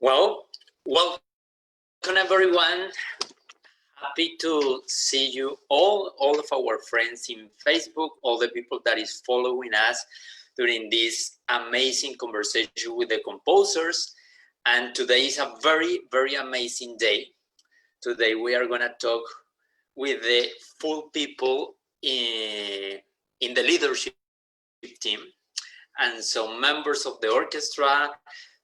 Well, welcome everyone. Happy to see you all of our friends in Facebook, all the people that is following us during this amazing conversation with the composers. And today is a very, very amazing day. Today we are gonna talk with the full people in the leadership team and some members of the orchestra,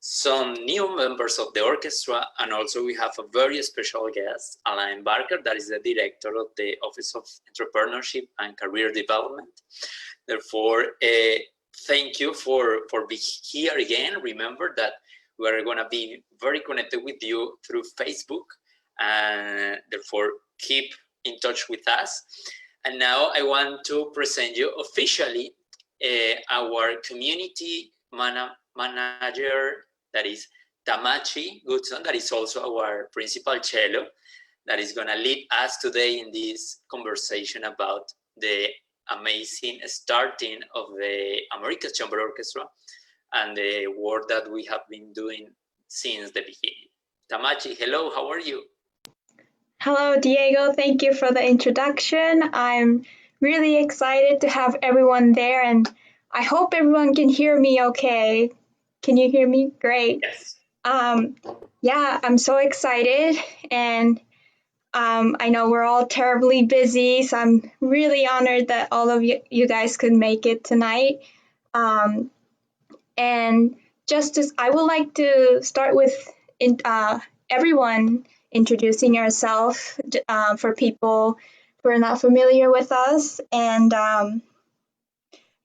some new members of the orchestra, and also we have a very special guest, Alain Barker, that is the director of the Office of Entrepreneurship and Career Development. Therefore, thank you for being here again. Remember that we're going to be very connected with you through Facebook, and therefore keep in touch with us. And now I want to present you officially our community manager, that is Tamachi Goodson, that is also our principal cello, that is going to lead us today in this conversation about the amazing starting of the America's Chamber Orchestra and the work that we have been doing since the beginning. Tamachi, hello, how are you? Hello, Diego. Thank you for the introduction. I'm really excited to have everyone there, and I hope everyone can hear me okay. Can you hear me? Great. Yes. Yeah, I'm so excited, and I know we're all terribly busy, so I'm really honored that all of you guys could make it tonight. And I would like to start with everyone introducing yourself for people who are not familiar with us. And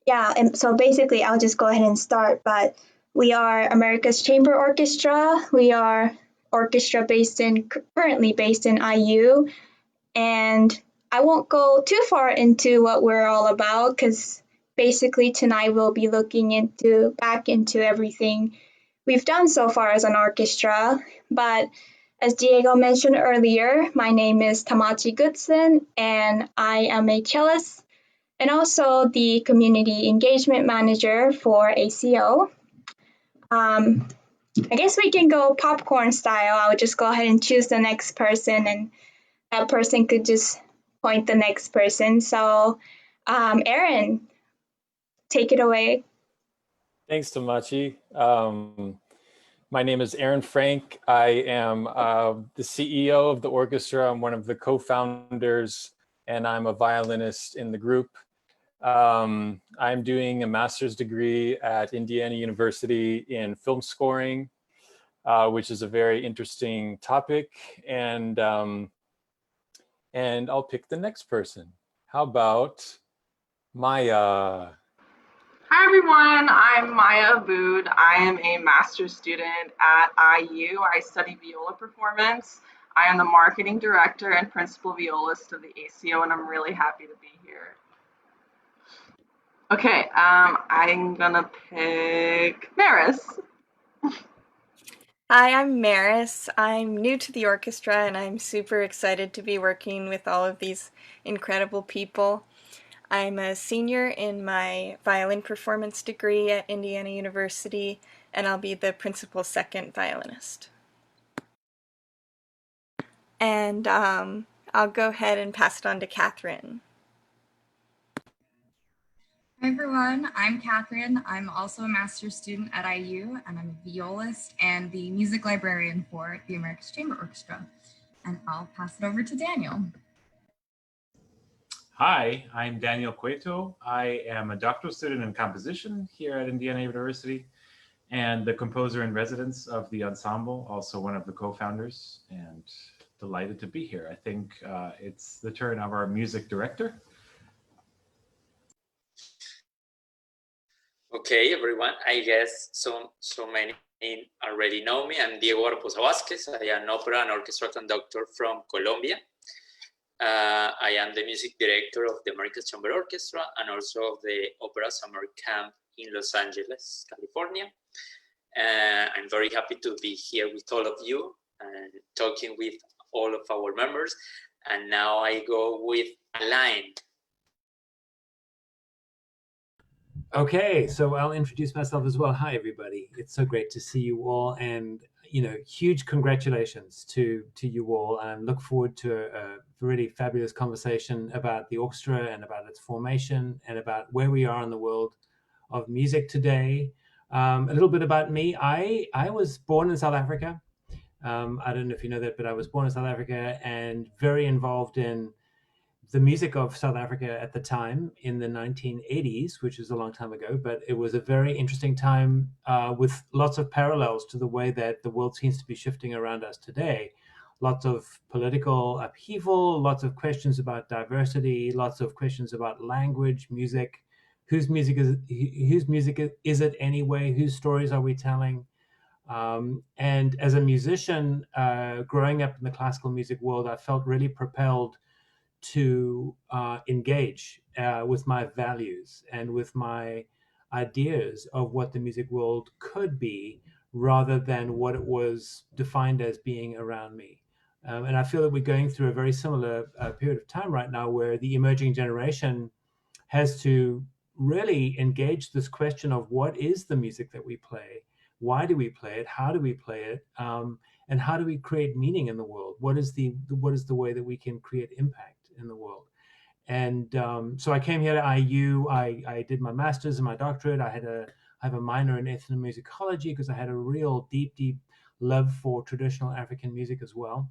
and so basically I'll just go ahead and start, but we are America's Chamber Orchestra. We are orchestra currently based in IU, and I won't go too far into what we're all about because basically tonight we'll be looking back into everything we've done so far as an orchestra. But as Diego mentioned earlier, my name is Tamachi Goodson, and I am a cellist and also the community engagement manager for ACO. I guess we can go popcorn style. I'll just go ahead and choose the next person, and that person could just point the next person. So, Aaron, take it away. Thanks, Tamachi. My name is Aaron Frank. I am the CEO of the orchestra. I'm one of the co-founders, and I'm a violinist in the group. I'm doing a master's degree at Indiana University in film scoring, which is a very interesting topic. And I'll pick the next person. How about Maya? Hi everyone, I'm Maya Abood. I am a master's student at IU. I study viola performance. I am the marketing director and principal violist of the ACO, and I'm really happy to be here. Okay, I'm gonna pick Maris. Hi, I'm Maris. I'm new to the orchestra, and I'm super excited to be working with all of these incredible people. I'm a senior in my violin performance degree at Indiana University, and I'll be the principal second violinist. And I'll go ahead and pass it on to Catherine. Hi everyone, I'm Catherine. I'm also a master's student at IU, and I'm a violist and the music librarian for the America's Chamber Orchestra. And I'll pass it over to Daniel. Hi, I'm Daniel Cueto. I am a doctoral student in composition here at Indiana University and the composer in residence of the ensemble, also one of the co-founders, and delighted to be here. I think it's the turn of our music director. Okay, everyone, I guess so many already know me. I'm Diego Arposa Vázquez. I am an opera and orchestra conductor from Colombia. I am the music director of the America's Chamber Orchestra and also of the Opera Summer Camp in Los Angeles, California. I'm very happy to be here with all of you and talking with all of our members. And now I go with Alain. Okay, so I'll introduce myself as well. Hi, everybody. It's so great to see you all. And huge congratulations to you all, and look forward to a really fabulous conversation about the orchestra and about its formation and about where we are in the world of music today. A little bit about me. I was born in South Africa. I don't know if you know that, but I was born in South Africa and very involved in the music of South Africa at the time in the 1980s, which is a long time ago, but it was a very interesting time with lots of parallels to the way that the world seems to be shifting around us today. Lots of political upheaval, lots of questions about diversity, lots of questions about language, music. Whose music is it anyway? Whose stories are we telling? And as a musician, growing up in the classical music world, I felt really propelled to engage with my values and with my ideas of what the music world could be, rather than what it was defined as being around me. And I feel that we're going through a very similar period of time right now, where the emerging generation has to really engage this question of what is the music that we play? Why do we play it? How do we play it? And how do we create meaning in the world? What is the way that we can create impact in the world? And so I came here to IU. I did my master's and my doctorate. I have a minor in ethnomusicology because I had a real deep love for traditional African music as well.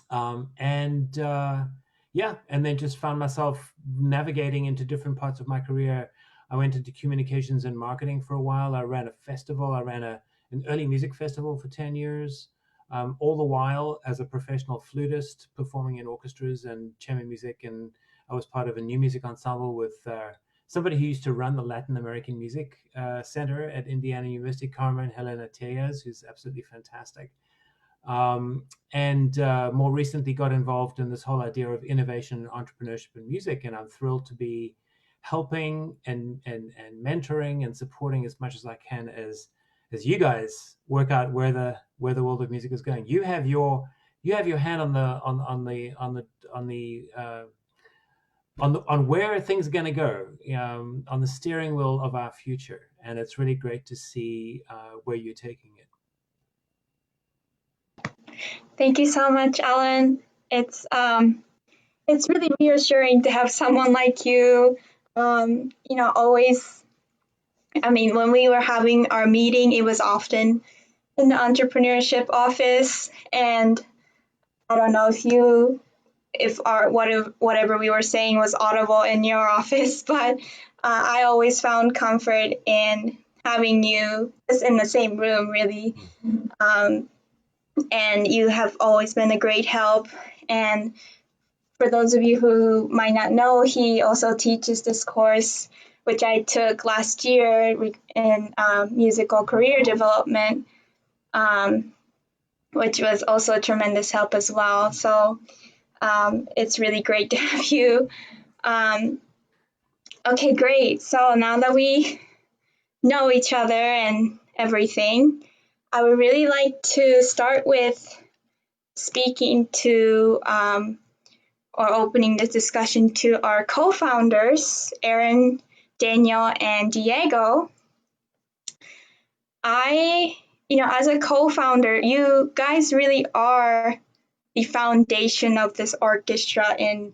And then just found myself navigating into different parts of my career. I went into communications and marketing for a while. I ran a festival. I ran an early music festival for 10 years, all the while as a professional flutist performing in orchestras and chamber music. And I was part of a new music ensemble with somebody who used to run the Latin American Music Center at Indiana University, Carmen Helena Tejas, who's absolutely fantastic. And more recently got involved in this whole idea of innovation and entrepreneurship in music. And I'm thrilled to be helping and mentoring and supporting as much as I can as you guys work out where the world of music is going. You have your hand on where things are going to go, on the steering wheel of our future. And it's really great to see where you're taking it. Thank you so much, Alan. It's really reassuring to have someone like you. Always. I mean, when we were having our meeting, it was often in the entrepreneurship office, and I don't know if whatever we were saying was audible in your office, but I always found comfort in having you just in the same room, really. And you have always been a great help. And for those of you who might not know, he also teaches this course, which I took last year in musical career development, which was also a tremendous help as well. So it's really great to have you. Okay, great. So now that we know each other and everything, I would really like to start with speaking to or opening this discussion to our co-founders, Aaron, Daniel, and Diego. As a co-founder, you guys really are the foundation of this orchestra in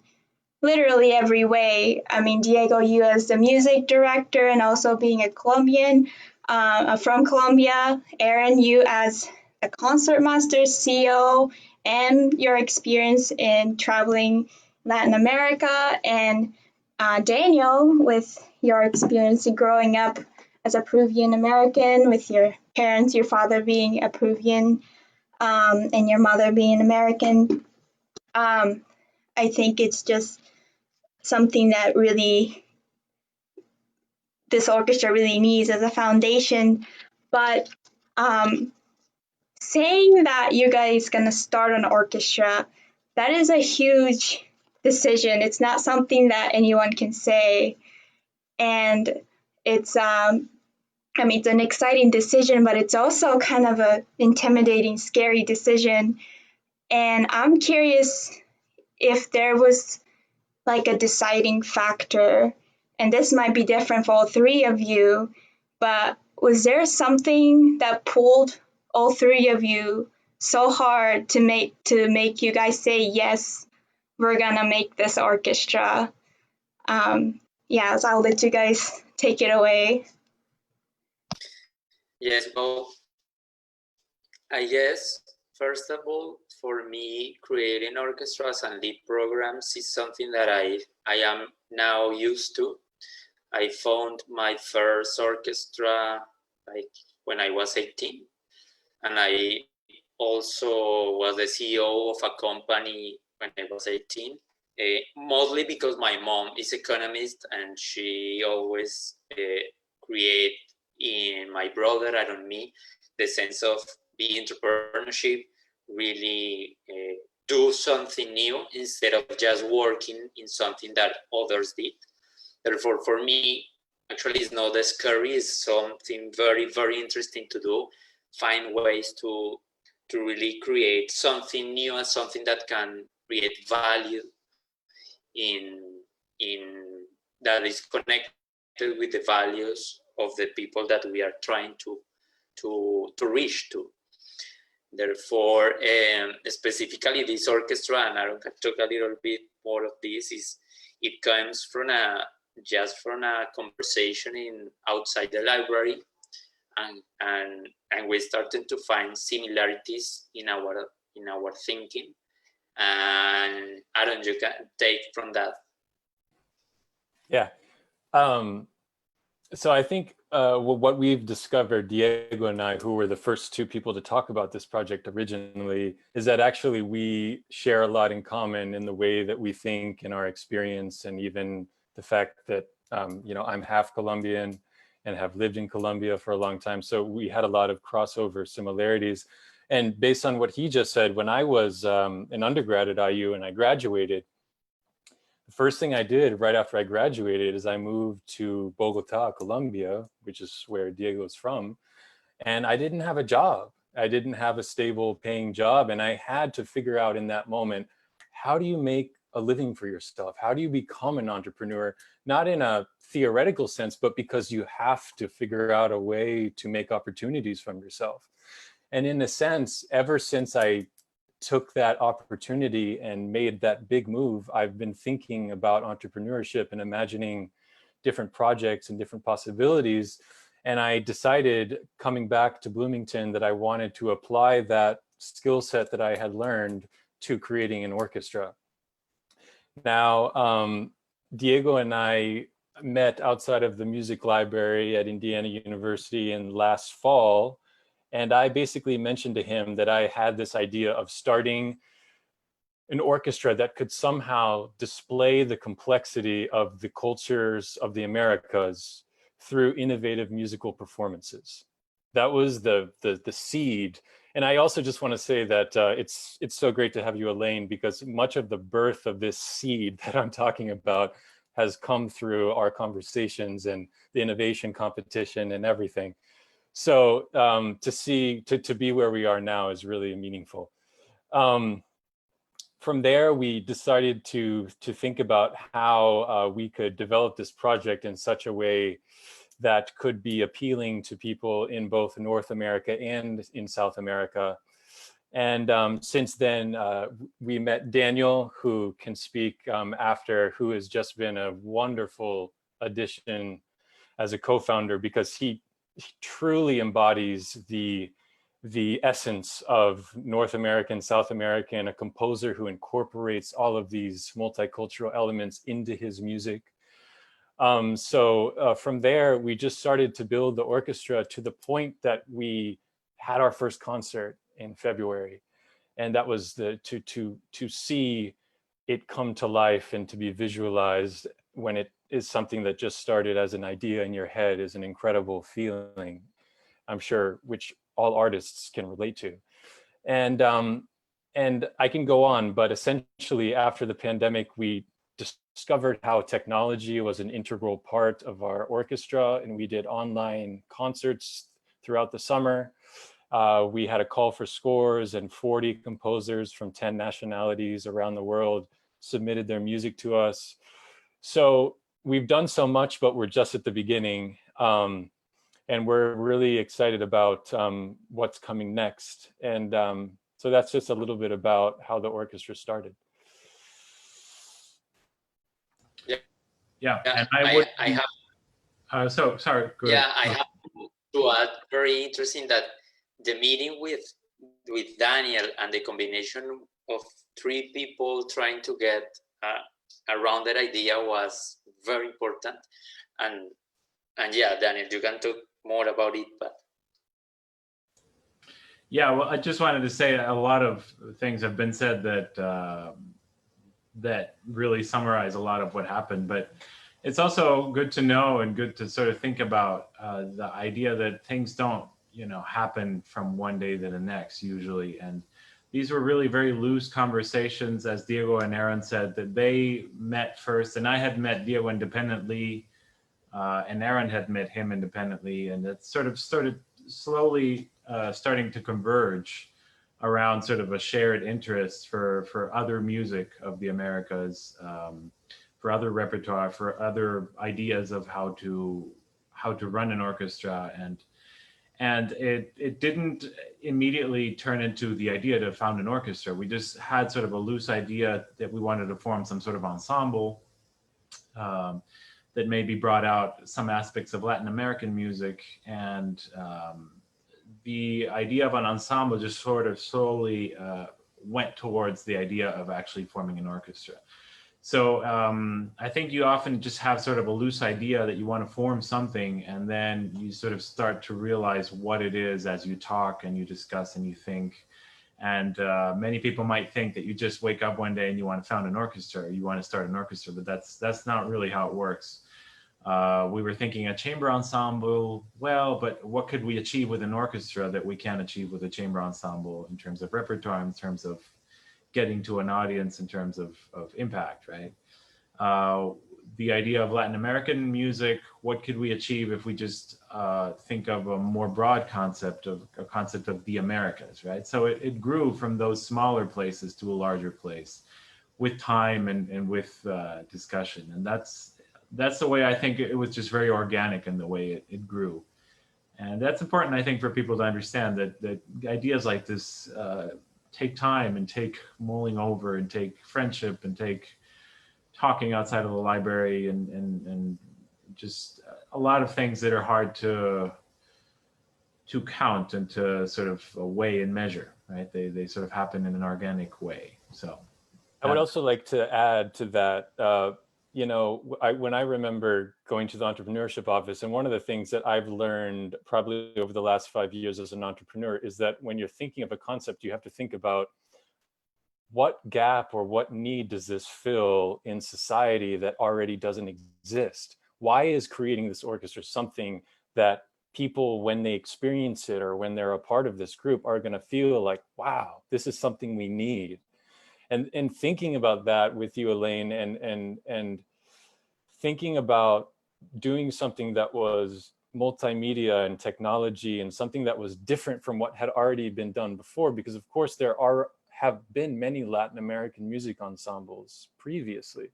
literally every way. I mean, Diego, you as the music director and also being a Colombian, from Colombia. Aaron, you as a concertmaster, CEO, and your experience in traveling Latin America. And Daniel, with your experience in growing up as a Peruvian American, with your parents, your father being a Peruvian, and your mother being American. I think it's just something that really this orchestra really needs as a foundation. But saying that you guys gonna start an orchestra, that is a huge decision. It's not something that anyone can say, and it's it's an exciting decision, but it's also kind of a intimidating, scary decision. And I'm curious if there was like a deciding factor, and this might be different for all three of you, but was there something that pulled all three of you so hard to make you guys say yes, we're gonna make this orchestra. Yeah, so I'll let you guys take it away. Yes, well, I guess, first of all, for me, creating orchestras and lead programs is something that I am now used to. I found my first orchestra like when I was 18, and I also was the CEO of a company when I was 18. Mostly because my mom is economist and she always create in my brother and on me the sense of the entrepreneurship, really do something new instead of just working in something that others did. Therefore, for me, actually, it's not as scary. It's something very, very interesting to do. Find ways to really create something new and something that can create value in that is connected with the values of the people that we are trying to reach to. Therefore, specifically this orchestra, and Aaron can talk a little bit more of this, is it comes from from a conversation in outside the library, and we started to find similarities in our thinking. And Aaron, you can take from that. Yeah. So I think what we've discovered, Diego and I, who were the first two people to talk about this project originally, is that actually we share a lot in common in the way that we think and our experience, and even the fact that I'm half Colombian and have lived in Colombia for a long time. So we had a lot of crossover similarities. And based on what he just said, when I was an undergrad at IU and I graduated, the first thing I did right after I graduated is I moved to Bogota, Colombia, which is where Diego's from. And I didn't have a job. I didn't have a stable paying job. And I had to figure out in that moment, how do you make a living for yourself? How do you become an entrepreneur? Not in a theoretical sense, but because you have to figure out a way to make opportunities from yourself. And in a sense, ever since I took that opportunity and made that big move, I've been thinking about entrepreneurship and imagining different projects and different possibilities. And I decided, coming back to Bloomington, that I wanted to apply that skill set that I had learned to creating an orchestra. Now, Diego and I met outside of the music library at Indiana University in last fall. And I basically mentioned to him that I had this idea of starting an orchestra that could somehow display the complexity of the cultures of the Americas through innovative musical performances. That was the seed. And I also just want to say that it's so great to have you, Elaine, because much of the birth of this seed that I'm talking about has come through our conversations and the innovation competition and everything. So to be where we are now is really meaningful. From there, we decided to think about how we could develop this project in such a way that could be appealing to people in both North America and in South America. And since then, we met Daniel, who can speak after, who has just been a wonderful addition as a co-founder, because he truly embodies the essence of North American, South American, a composer who incorporates all of these multicultural elements into his music. So from there, we just started to build the orchestra to the point that we had our first concert in February. And that was to see it come to life and to be visualized when it is something that just started as an idea in your head is an incredible feeling, I'm sure, which all artists can relate to. And I can go on, but essentially after the pandemic, we discovered how technology was an integral part of our orchestra, and we did online concerts throughout the summer. We had a call for scores, and 40 composers from 10 nationalities around the world submitted their music to us. So we've done so much, but we're just at the beginning. and we're really excited about what's coming next. And so that's just a little bit about how the orchestra started. Yeah, and I have. So sorry. Go ahead. I have to add, very interesting that the meeting with Daniel and the combination of three people trying to get around that idea was very important. And yeah, Daniel, you can talk more about it, but. Yeah, well, I just wanted to say a lot of things have been said that that really summarize a lot of what happened. But it's also good to know and good to sort of think about the idea that things don't, happen from one day to the next usually. And these were really very loose conversations, as Diego and Aaron said, that they met first. And I had met Diego independently, and Aaron had met him independently. And it sort of started slowly starting to converge around sort of a shared interest for other music of the Americas, for other repertoire, for other ideas of how to run an orchestra. And it didn't immediately turn into the idea to found an orchestra. We just had sort of a loose idea that we wanted to form some sort of ensemble that maybe brought out some aspects of Latin American music. And the idea of an ensemble just sort of slowly went towards the idea of actually forming an orchestra. So I think you often just have sort of a loose idea that you want to form something, and then you sort of start to realize what it is as you talk and you discuss and you think. And many people might think that you just wake up one day and you want to found an orchestra, or you want to start an orchestra, but that's not really how it works. We were thinking a chamber ensemble, well, but what could we achieve with an orchestra that we can't achieve with a chamber ensemble in terms of repertoire, in terms of getting to an audience, in terms of impact, right? The idea of Latin American music, what could we achieve if we just think of a more broad concept of the Americas, right? So it grew from those smaller places to a larger place with time and with discussion. And that's the way I think it was just very organic in the way it grew. And that's important, I think, for people to understand that ideas like this take time and take mulling over and take friendship and take talking outside of the library and just a lot of things that are hard to count and to sort of weigh and measure, right? They sort of happen in an organic way. So I would also like to add to that, when I remember going to the entrepreneurship office, and one of the things that I've learned probably over the last 5 years as an entrepreneur is that when you're thinking of a concept, you have to think about what gap or what need does this fill in society that already doesn't exist? Why is creating this orchestra something that people, when they experience it or when they're a part of this group, are going to feel like, wow, this is something we need? And thinking about that with you, Elaine, and thinking about doing something that was multimedia and technology and something that was different from what had already been done before, because of course there have been many Latin American music ensembles previously.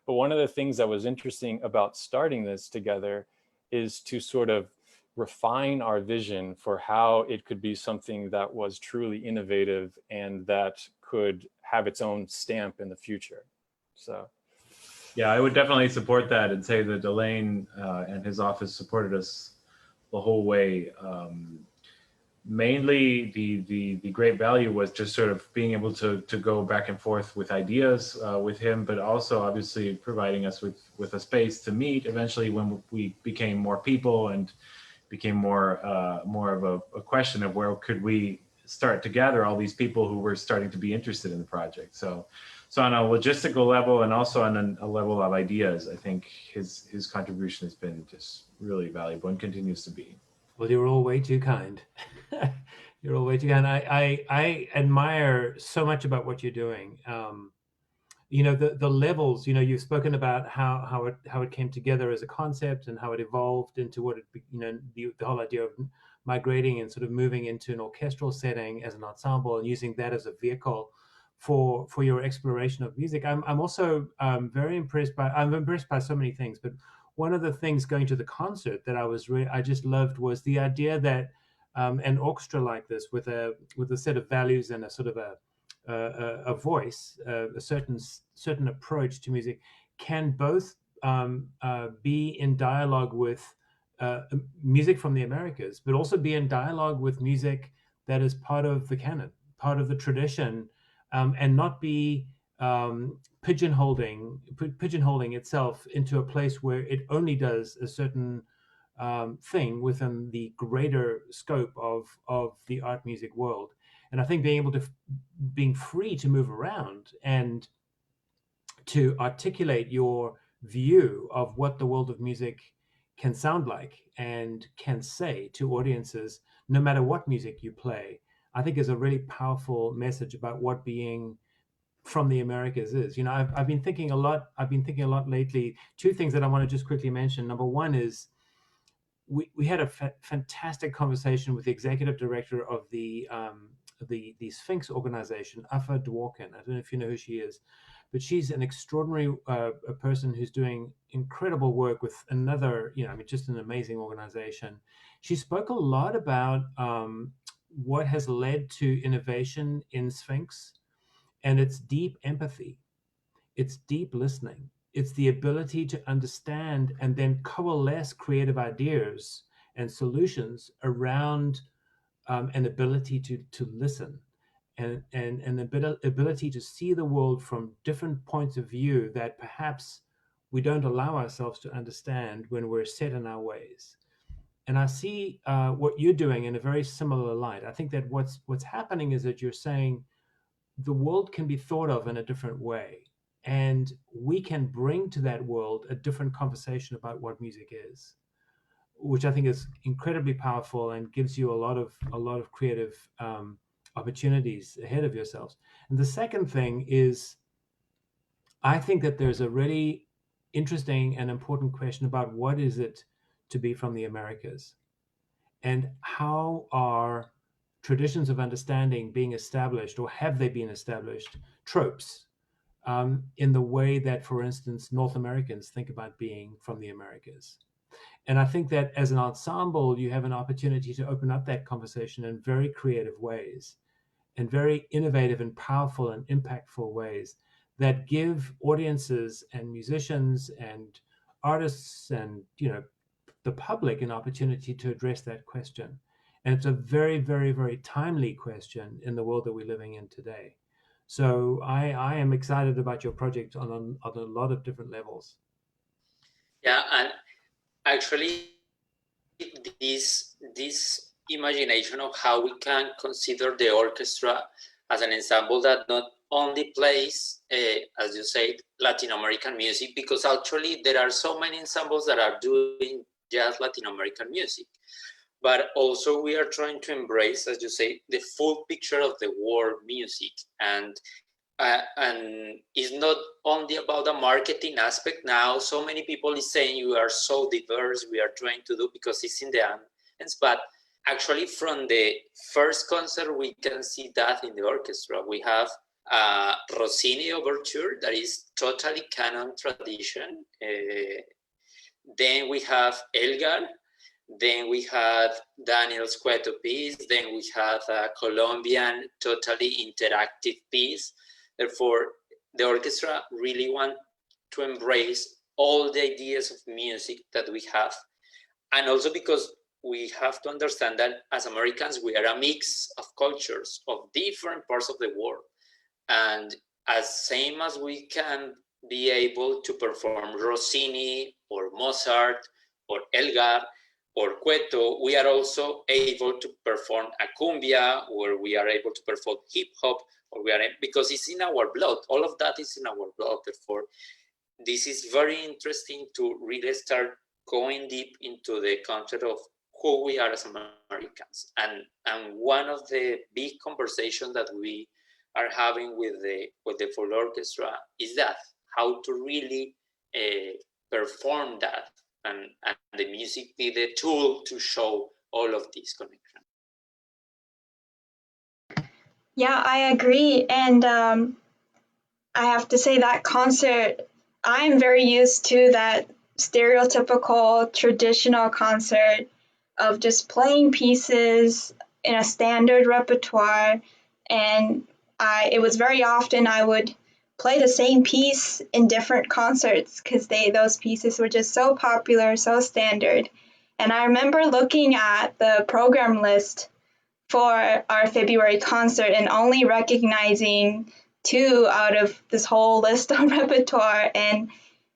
But one of the things that was interesting about starting this together is to sort of refine our vision for how it could be something that was truly innovative and that could have its own stamp in the future. So yeah, I would definitely support that and say that Elaine and his office supported us the whole way. Mainly the great value was just sort of being able to go back and forth with ideas with him, but also obviously providing us with a space to meet eventually when we became more people and became more of a question of where could we start to gather all these people who were starting to be interested in the project. So on a logistical level and also on a level of ideas, I think his contribution has been just really valuable and continues to be. Well, you're all way too kind. You're all way too kind. I admire so much about what you're doing. The levels. You've spoken about how it came together as a concept and how it evolved into what it. The whole idea of migrating and sort of moving into an orchestral setting as an ensemble and using that as a vehicle for your exploration of music. I'm also very impressed by. I'm impressed by so many things, but one of the things going to the concert that I just loved was the idea that an orchestra like this with a set of values and a sort of a voice, a certain approach to music, can both be in dialogue with music from the Americas, but also be in dialogue with music that is part of the canon, part of the tradition, and not be pigeonholing itself into a place where it only does a certain thing within the greater scope of the art music world. And I think being free to move around and to articulate your view of what the world of music can sound like and can say to audiences, no matter what music you play, I think is a really powerful message about what being from the Americas is. You know, I've been thinking a lot. I've been thinking a lot lately. Two things that I want to just quickly mention. Number one is we had a fantastic conversation with the executive director of the Sphinx organization, Afa Dworkin. I don't know if you know who she is, but she's an extraordinary a person who's doing incredible work with another, you know, I mean, just an amazing organization. She spoke a lot about what has led to innovation in Sphinx, and it's deep empathy, it's deep listening, it's the ability to understand and then coalesce creative ideas and solutions around an ability to listen and an ability to see the world from different points of view that perhaps we don't allow ourselves to understand when we're set in our ways. And I see what you're doing in a very similar light. I think that what's happening is that you're saying the world can be thought of in a different way, and we can bring to that world a different conversation about what music is, which I think is incredibly powerful and gives you a lot of creative opportunities ahead of yourselves. And the second thing is, I think that there's a really interesting and important question about what is it to be from the Americas, and how are traditions of understanding being established, or have they been established, tropes, in the way that, for instance, North Americans think about being from the Americas. And I think that as an ensemble, you have an opportunity to open up that conversation in very creative ways, in very innovative and powerful and impactful ways that give audiences and musicians and artists and, you know, the public an opportunity to address that question. And it's a very, very, very timely question in the world that we're living in today. So I am excited about your project on a lot of different levels. Yeah, and actually, this imagination of how we can consider the orchestra as an ensemble that not only plays, as you said, Latin American music, because actually there are so many ensembles that are doing just Latin American music, but also we are trying to embrace, as you say, the full picture of the world music. And it's not only about the marketing aspect now. So many people is saying you are so diverse, we are trying to do because it's in the hands, but actually from the first concert, we can see that in the orchestra. We have Rossini overture that is totally canon tradition. Then we have Elgar. Then we had Daniel's Cueto piece. Then we have a Colombian totally interactive piece. Therefore, the orchestra really want to embrace all the ideas of music that we have. And also because we have to understand that as Americans, we are a mix of cultures of different parts of the world. And as same as we can be able to perform Rossini or Mozart or Elgar or Cueto, we are also able to perform a cumbia, or we are able to perform hip hop, or because it's in our blood. All of that is in our blood. Therefore, this is very interesting to really start going deep into the concept of who we are as Americans. And one of the big conversations that we are having with the full orchestra is that how to really perform that, and the music be the tool to show all of these connections. Yeah, I agree. And I have to say that concert, I'm very used to that stereotypical traditional concert of just playing pieces in a standard repertoire, and it was very often I would play the same piece in different concerts because those pieces were just so popular, so standard. And I remember looking at the program list for our February concert and only recognizing two out of this whole list of repertoire. And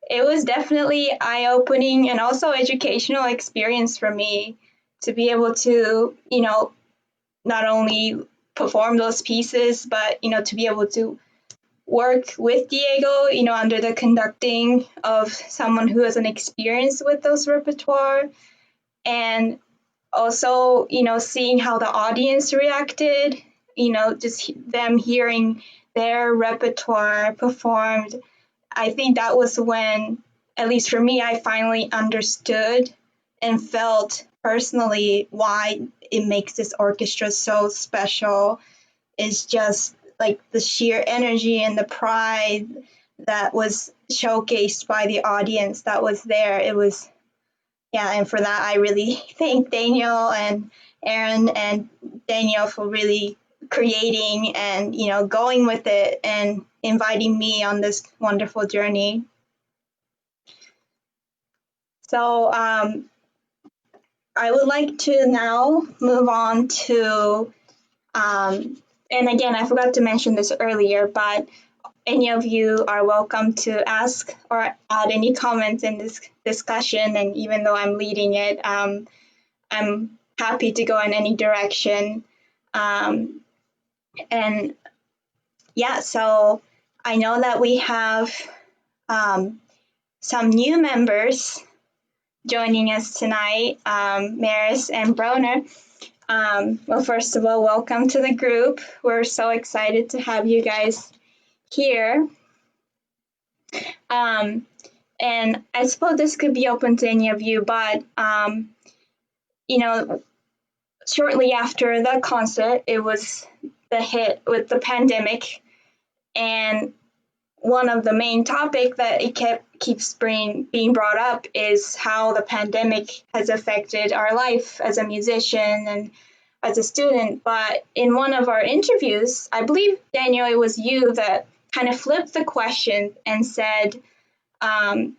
it was definitely eye-opening and also educational experience for me to be able to, not only perform those pieces, but, to be able to work with Diego, under the conducting of someone who has an experience with those repertoire. And also, seeing how the audience reacted, just them hearing their repertoire performed. I think that was when, at least for me, I finally understood and felt personally why it makes this orchestra so special. Is just like the sheer energy and the pride that was showcased by the audience that was there. It was, yeah, and for that, I really thank Daniel and Aaron and Daniel for really creating and, going with it and inviting me on this wonderful journey. So I would like to now move on to, and again, I forgot to mention this earlier, but any of you are welcome to ask or add any comments in this discussion. And even though I'm leading it, I'm happy to go in any direction. And yeah, so I know that we have some new members joining us tonight, Maris and Broner. Well, first of all, welcome to the group. We're so excited to have you guys here. And I suppose this could be open to any of you, but, shortly after the concert, it was the hit with the pandemic. And one of the main topic that it keeps being brought up is how the pandemic has affected our life as a musician and as a student. But in one of our interviews, I believe, Daniel, it was you that kind of flipped the question and said, that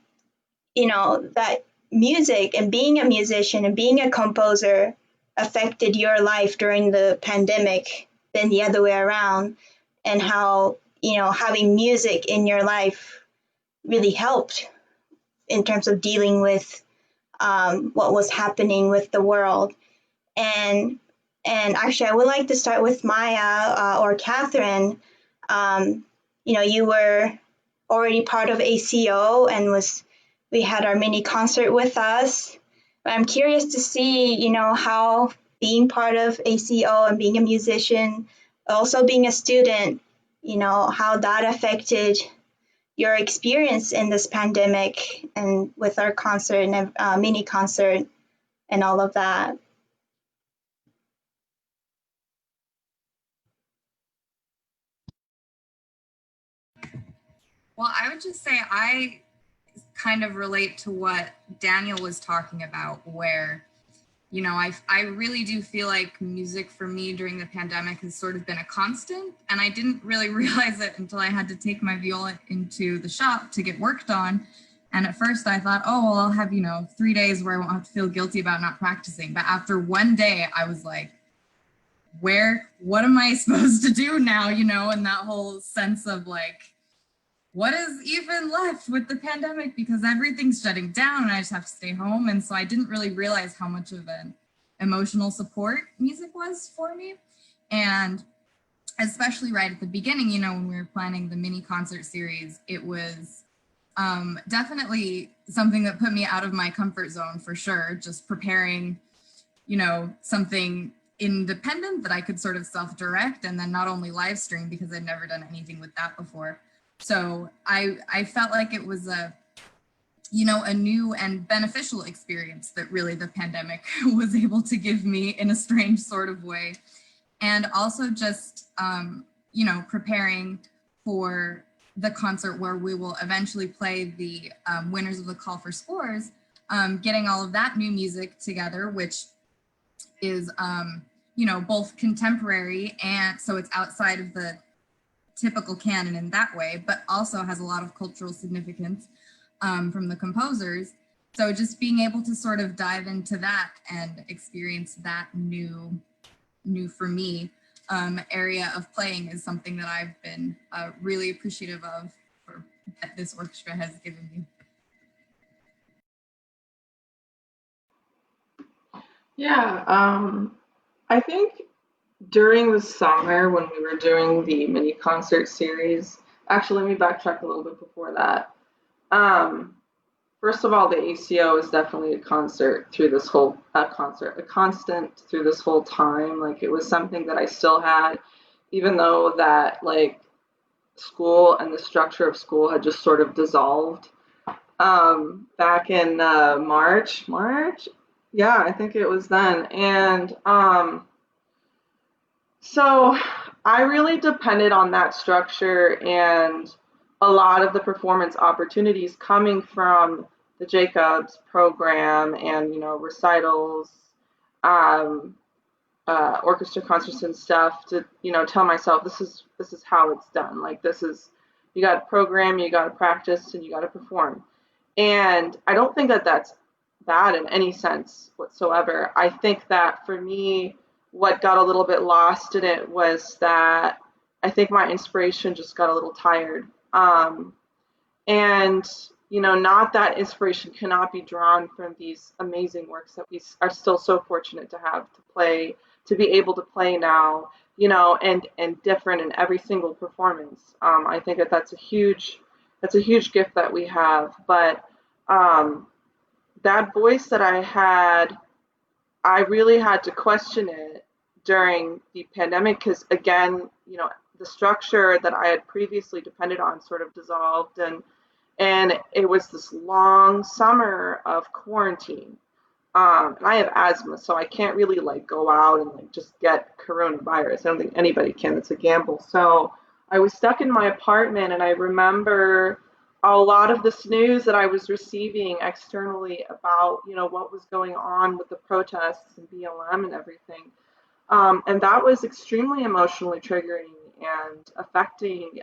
music and being a musician and being a composer affected your life during the pandemic than the other way around, and how, having music in your life really helped in terms of dealing with what was happening with the world. And actually, I would like to start with Maya or Catherine. You were already part of ACO and we had our mini concert with us. But I'm curious to see, how being part of ACO and being a musician, also being a student, how that affected your experience in this pandemic and with our concert and mini concert and all of that. Well, I would just say I kind of relate to what Daniel was talking about, where, I really do feel like music for me during the pandemic has sort of been a constant. And I didn't really realize it until I had to take my viola into the shop to get worked on. And at first I thought, oh, well, I'll have, 3 days where I won't have to feel guilty about not practicing. But after one day, I was like, what am I supposed to do now? And that whole sense of like, what is even left with the pandemic, because everything's shutting down and I just have to stay home. And so I didn't really realize how much of an emotional support music was for me. And especially right at the beginning, when we were planning the mini concert series, it was definitely something that put me out of my comfort zone for sure. Just preparing, something independent that I could sort of self-direct and then not only live stream, because I'd never done anything with that before. So I felt like it was a new and beneficial experience that really the pandemic was able to give me in a strange sort of way. And also just, preparing for the concert where we will eventually play the winners of the call for scores, getting all of that new music together, which is, you know, both contemporary, and so it's outside of the typical canon in that way, but also has a lot of cultural significance from the composers. So just being able to sort of dive into that and experience that new for me area of playing is something that I've been really appreciative of that this orchestra has given me. Yeah, I think during the summer when we were doing the mini concert series, actually, let me backtrack a little bit before that. Um, First of all, the ACO is definitely a constant through this whole time. Like it was something that I still had, even though that like school and the structure of school had just sort of dissolved. Back in March, yeah, I think it was then, and so I really depended on that structure and a lot of the performance opportunities coming from the Jacobs program and, you know, recitals, um, orchestra concerts and stuff to, you know, tell myself this is how it's done. Like this is, you got to program, you got to practice, and you got to perform. And I don't think that that's bad in any sense whatsoever. I think that for me, what got a little bit lost in it was that I think my inspiration just got a little tired. And, you know, not that inspiration cannot be drawn from these amazing works that we are still so fortunate to have to play, to be able to play now, you know, and different in every single performance. I think that that's a huge gift that we have. But that voice that I had, I really had to question it during the pandemic because, again, you know, the structure that I had previously depended on sort of dissolved, and it was this long summer of quarantine. And I have asthma, so I can't really like go out and like just get coronavirus. I don't think anybody can. It's a gamble. So I was stuck in my apartment, and I remember a lot of this news that I was receiving externally about, you know, what was going on with the protests and BLM and everything. And that was extremely emotionally triggering and affecting.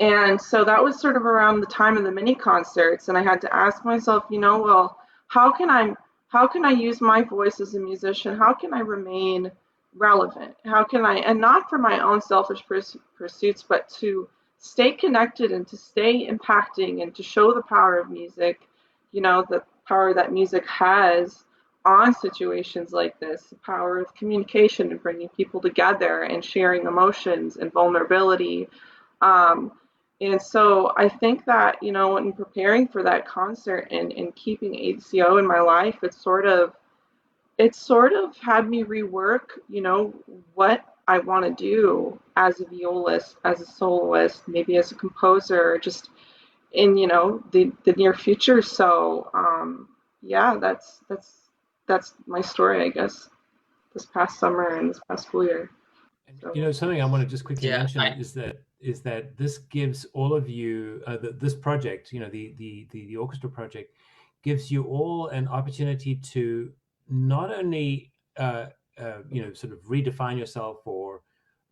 And so that was sort of around the time of the mini concerts, and I had to ask myself, you know, well, how can I how can I use my voice as a musician? How can I remain relevant? How can I, and not for my own selfish pursuits, but to stay connected and to stay impacting and to show the power of music, you know, the power that music has on situations like this, the power of communication and bringing people together and sharing emotions and vulnerability. Um, and so I think that, you know, in preparing for that concert and keeping ACO in my life, it sort of had me rework, you know, what I want to do as a violist, as a soloist, maybe as a composer, just in, you know, the near future. So yeah, that's my story, I guess, this past summer and this past school year. So. You know, something I want to just quickly Yeah, mention is that this gives all of you this project, you know, the orchestra project, gives you all an opportunity to not only you know, sort of redefine yourself or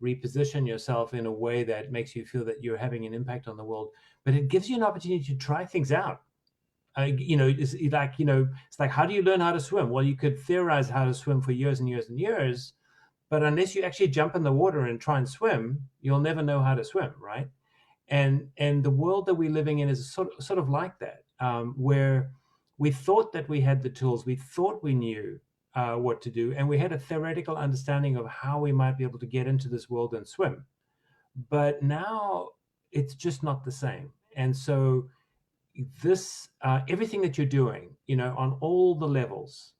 reposition yourself in a way that makes you feel that you're having an impact on the world, but it gives you an opportunity to try things out. You know, it's like, you know, it's like, how do you learn how to swim? Well, you could theorize how to swim for years and years and years, but unless you actually jump in the water and try and swim, you'll never know how to swim, right? And the world that we're living in is sort of like that, where we thought that we had the tools, we thought we knew what to do, and we had a theoretical understanding of how we might be able to get into this world and swim. But now it's just not the same. And so this everything that you're doing, you know, on all the levels,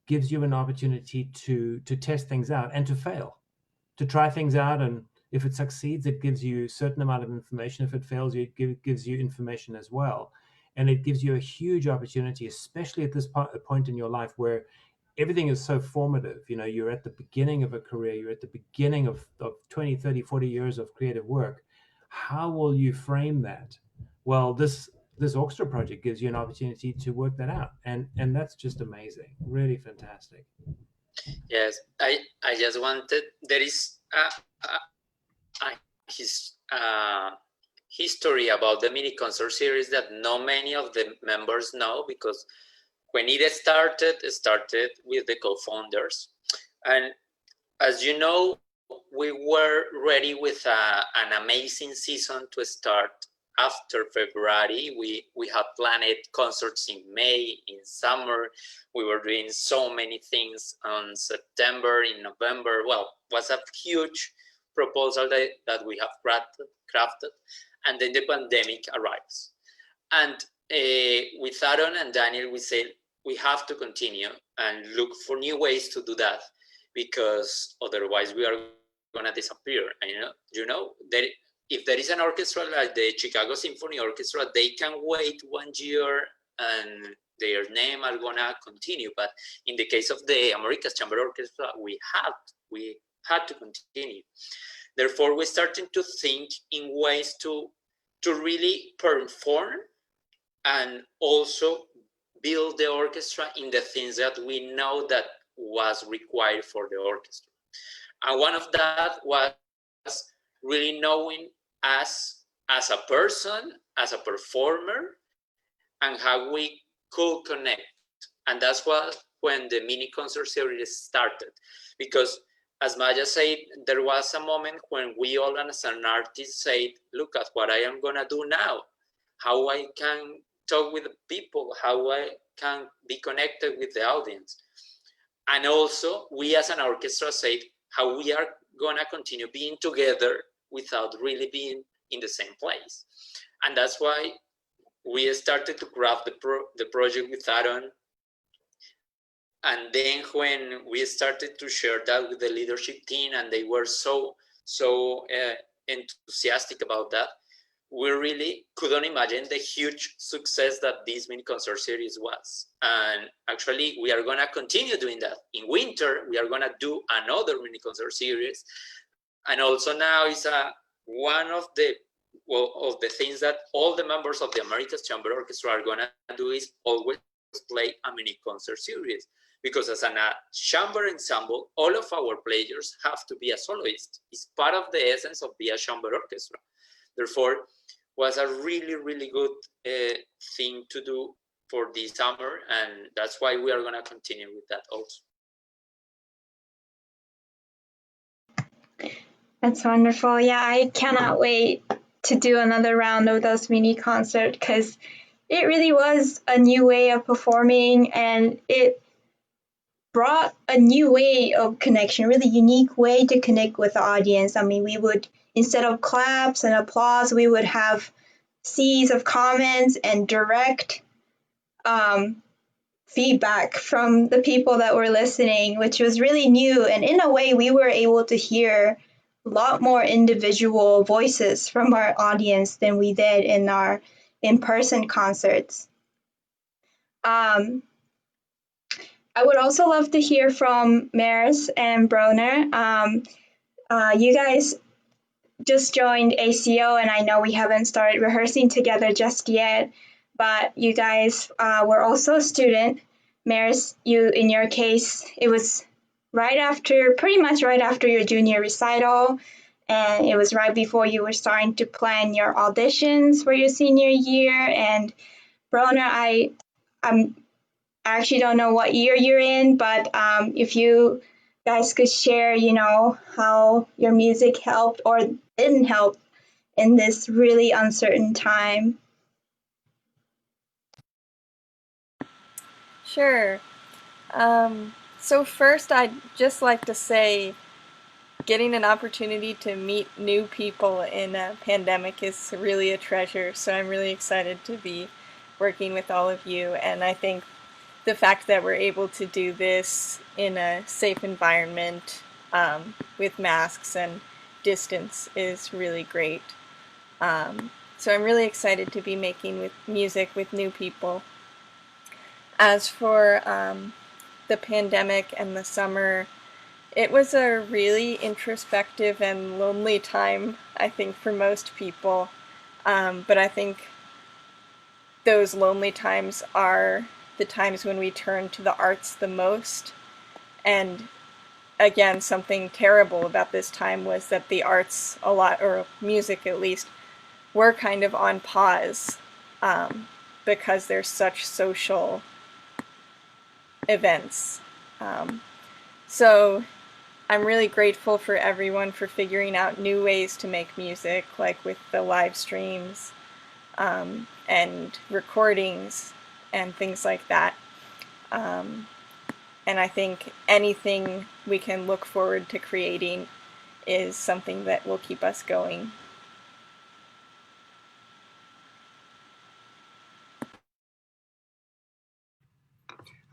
gives you an opportunity to test things out and to fail, to try things out. And if it succeeds, it gives you a certain amount of information. If it fails, it gives you information as well. And it gives you a huge opportunity, especially at this point in your life where everything is so formative. You know, you're at the beginning of a career, you're at the beginning of 20, 30, 40 years of creative work. How will you frame that? Well, this orchestra project gives you an opportunity to work that out, and that's just amazing, really fantastic. Yes, I just wanted, there is a history about the mini concert series that not many of the members know, because when it started with the co-founders. And as you know, we were ready with an amazing season to start after February. We had planned concerts in May, in summer. We were doing so many things on September, in November. Well, it was a huge proposal that we have crafted. And then the pandemic arrives. And with Aaron and Daniel, we said, we have to continue and look for new ways to do that, because otherwise we are going to disappear. And if there is an orchestra like the Chicago Symphony Orchestra, they can wait 1 year and their name are going to continue. But in the case of the America's Chamber Orchestra, we had to continue. Therefore, we started to think in ways to really perform and also build the orchestra in the things that we know that was required for the orchestra. And one of that was really knowing us as a person, as a performer, and how we could connect. And that's when the mini concert series started. Because as Maya said, there was a moment when we all as an artist said, look at what I am gonna do now, how I can talk with people, how I can be connected with the audience. And also, we as an orchestra said how we are gonna continue being together without really being in the same place. And that's why we started to craft the project with Aaron. And then when we started to share that with the leadership team, and they were so enthusiastic about that, we really couldn't imagine the huge success that this mini concert series was. And actually, we are going to continue doing that. In winter, we are going to do another mini concert series. And also now is one of the things that all the members of the America's Chamber Orchestra are going to do is always play a mini concert series. Because as a chamber ensemble, all of our players have to be a soloist. It's part of the essence of being a chamber orchestra. Therefore, was a really, really good thing to do for this summer. And that's why we are going to continue with that also. That's wonderful. Yeah, I cannot wait to do another round of those mini concerts, because it really was a new way of performing, and it brought a new way of connection, a really unique way to connect with the audience. I mean, we would, instead of claps and applause, we would have seas of comments and direct feedback from the people that were listening, which was really new. And in a way, we were able to hear a lot more individual voices from our audience than we did in our in-person concerts. I would also love to hear from Maris and Broner. You guys just joined ACO, and I know we haven't started rehearsing together just yet, but you guys were also a student. Maris, in your case, it was pretty much right after your junior recital, and it was right before you were starting to plan your auditions for your senior year. And Broner, I actually don't know what year you're in, but if you guys could share, how your music helped or didn't help in this really uncertain time. Sure. So first, I'd just like to say getting an opportunity to meet new people in a pandemic is really a treasure. So I'm really excited to be working with all of you. And I think the fact that we're able to do this in a safe environment with masks and distance is really great. So I'm really excited to be making music with new people. As for the pandemic and the summer, It was a really introspective and lonely time, I think, for most people. But I think those lonely times are the times when we turn to the arts the most. And again, something terrible about this time was that the arts, a lot, or music at least, were kind of on pause because there's such social events. So I'm really grateful for everyone for figuring out new ways to make music, like with the live streams and recordings and things like that. And I think anything we can look forward to creating is something that will keep us going.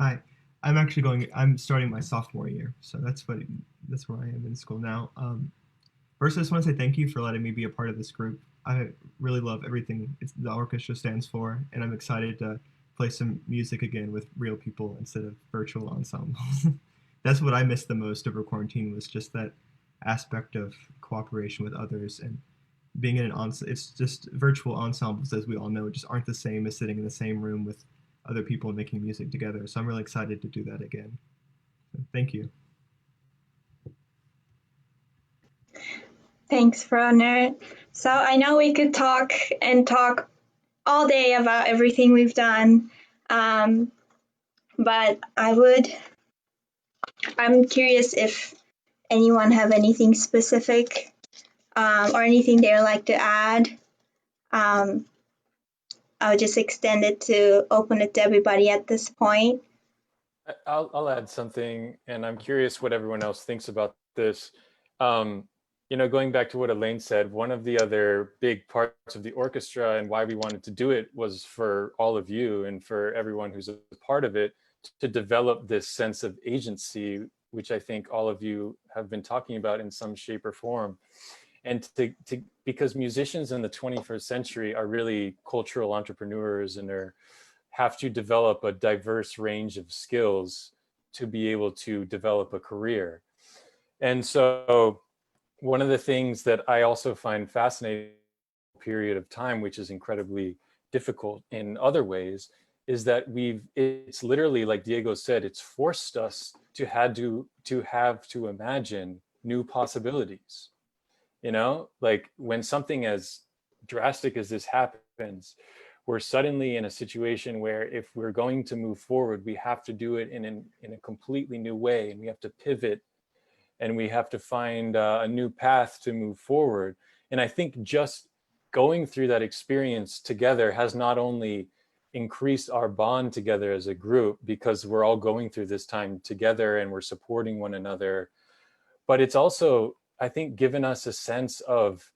Hi, I'm starting my sophomore year, so that's where I am in school now. First, I just want to say thank you for letting me be a part of this group. I really love everything the orchestra stands for, and I'm excited to play some music again with real people instead of virtual ensembles. That's what I missed the most over quarantine, was just that aspect of cooperation with others and being in an ensemble. It's just virtual ensembles, as we all know, just aren't the same as sitting in the same room with other people making music together. So I'm really excited to do that again. So thank you. Thanks, Bronner. So I know we could talk all day about everything we've done, but I'm curious if anyone have anything specific or anything they'd like to add. I would just extend it to open it to everybody at this point. I'll add something, and I'm curious what everyone else thinks about this. Going back to what Elaine said, one of the other big parts of the orchestra and why we wanted to do it was for all of you and for everyone who's a part of it to develop this sense of agency, which I think all of you have been talking about in some shape or form. And because musicians in the 21st century are really cultural entrepreneurs and have to develop a diverse range of skills to be able to develop a career. And so one of the things that I also find fascinating period of time, which is incredibly difficult in other ways, is that it's literally, like Diego said, it's forced us to have to imagine new possibilities. Like when something as drastic as this happens, we're suddenly in a situation where if we're going to move forward, we have to do it in a completely new way, and we have to pivot, and we have to find a new path to move forward. And I think just going through that experience together has not only increased our bond together as a group, because we're all going through this time together and we're supporting one another, but it's also, I think, given us a sense of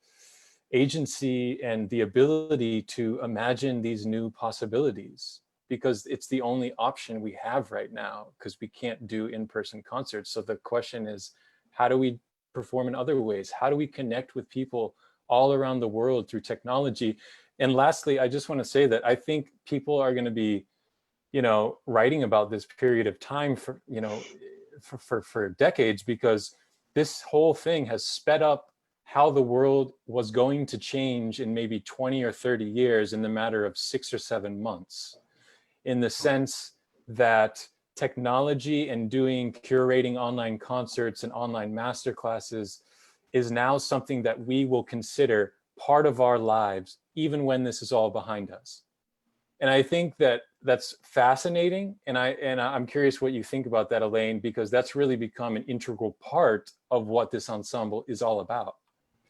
agency and the ability to imagine these new possibilities, because it's the only option we have right now, because we can't do in-person concerts. So the question is, how do we perform in other ways? How do we connect with people all around the world through technology? And lastly, I just want to say that I think people are going to be, writing about this period of time for decades, because this whole thing has sped up how the world was going to change in maybe 20 or 30 years in the matter of 6 or 7 months, in the sense that technology and curating online concerts and online masterclasses is now something that we will consider part of our lives, even when this is all behind us. And I think that that's fascinating. And I'm curious what you think about that, Elaine, because that's really become an integral part of what this ensemble is all about.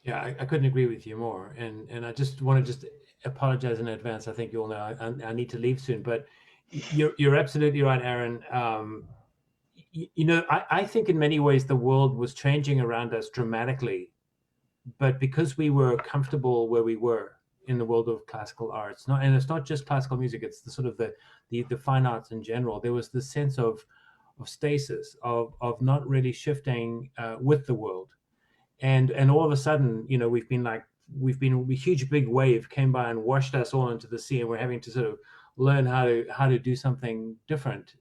Yeah, I couldn't agree with you more. And I just want to apologize in advance. I think you all know I need to leave soon, but you're absolutely right, Aaron. I think in many ways the world was changing around us dramatically, but because we were comfortable where we were in the world of classical arts, and it's not just classical music, it's the sort of the fine arts in general. There was this sense of stasis, of not really shifting with the world. And all of a sudden, we've been a huge big wave came by and washed us all into the sea, and we're having to sort of learn how to do something different.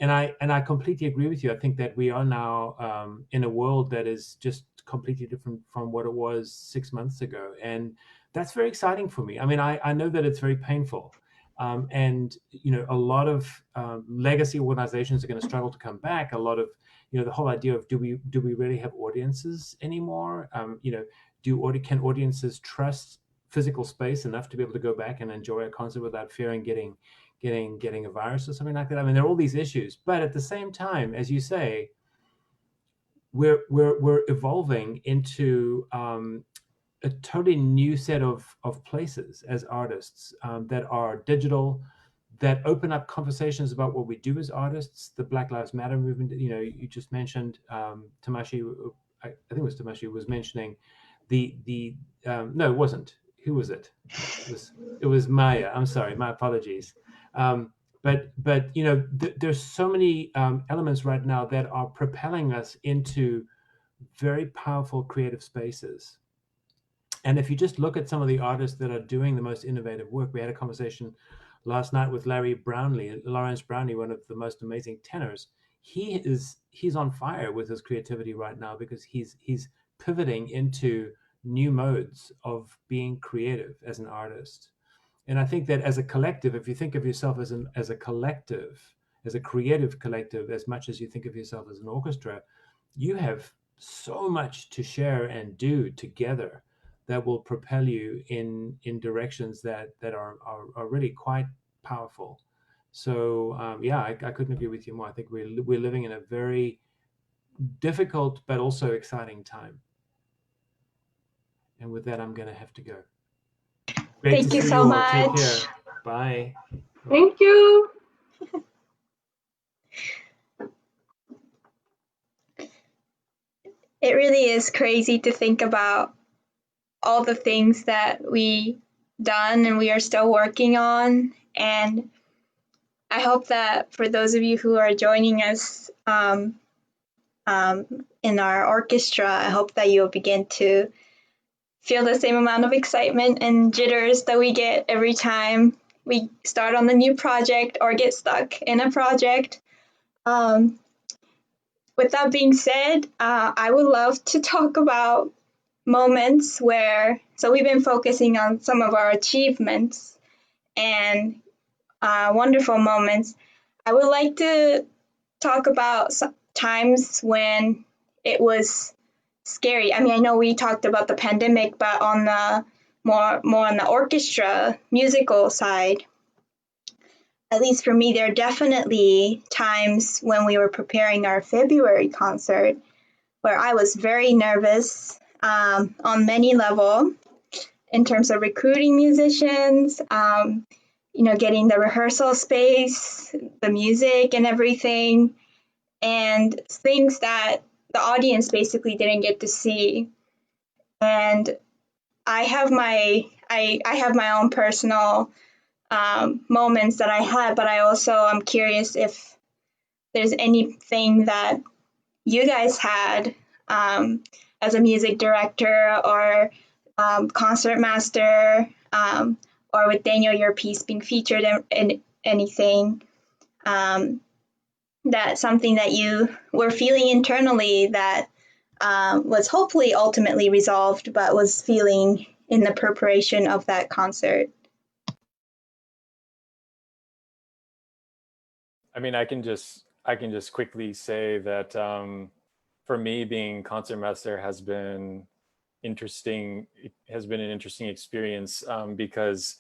I completely agree with you. I think that we are now in a world that is just completely different from what it was 6 months ago, and that's very exciting for me. I mean, I know that it's very painful, and a lot of legacy organizations are going to struggle to come back. A lot of the whole idea of do we really have audiences anymore? Can audiences trust physical space enough to be able to go back and enjoy a concert without fearing getting a virus or something like that? I mean, there are all these issues, but at the same time, as you say, we're evolving into a totally new set of places as artists that are digital, that open up conversations about what we do as artists. The Black Lives Matter movement, you just mentioned, Tamashi, I think it was Tamashi was mentioning no, it wasn't. Who was it? It was Maya. I'm sorry, my apologies. But there's so many elements right now that are propelling us into very powerful creative spaces. And if you just look at some of the artists that are doing the most innovative work, we had a conversation last night with Lawrence Brownlee, one of the most amazing tenors. He's on fire with his creativity right now because he's pivoting into new modes of being creative as an artist. And I think that as a collective, if you think of yourself as a collective, as a creative collective, as much as you think of yourself as an orchestra, you have so much to share and do together that will propel you in directions that are really quite powerful. So I couldn't agree with you more. I think we're living in a very difficult but also exciting time. And with that, I'm going to have to go. Great Thank to you see so you all. much. Take care. Bye. Thank you. It really is crazy to think about all the things that we done and we are still working on. And I hope that for those of you who are joining us in our orchestra, I hope that you'll begin to feel the same amount of excitement and jitters that we get every time we start on the new project or get stuck in a project. With that being said, I would love to talk about moments so we've been focusing on some of our achievements and wonderful moments. I would like to talk about times when it was scary. I mean, I know we talked about the pandemic, but on the more on the orchestra musical side, at least for me, there are definitely times when we were preparing our February concert where I was very nervous on many levels in terms of recruiting musicians, getting the rehearsal space, the music and everything, and things that the audience basically didn't get to see. And I have my own personal moments that I had, but I also am curious if there's anything that you guys had as a music director or concert master, or with Daniel, your piece being featured in anything, that something that you were feeling internally that was hopefully ultimately resolved, but was feeling in the preparation of that concert. I mean, I can just quickly say that for me, being concertmaster has been interesting. It has been an interesting experience because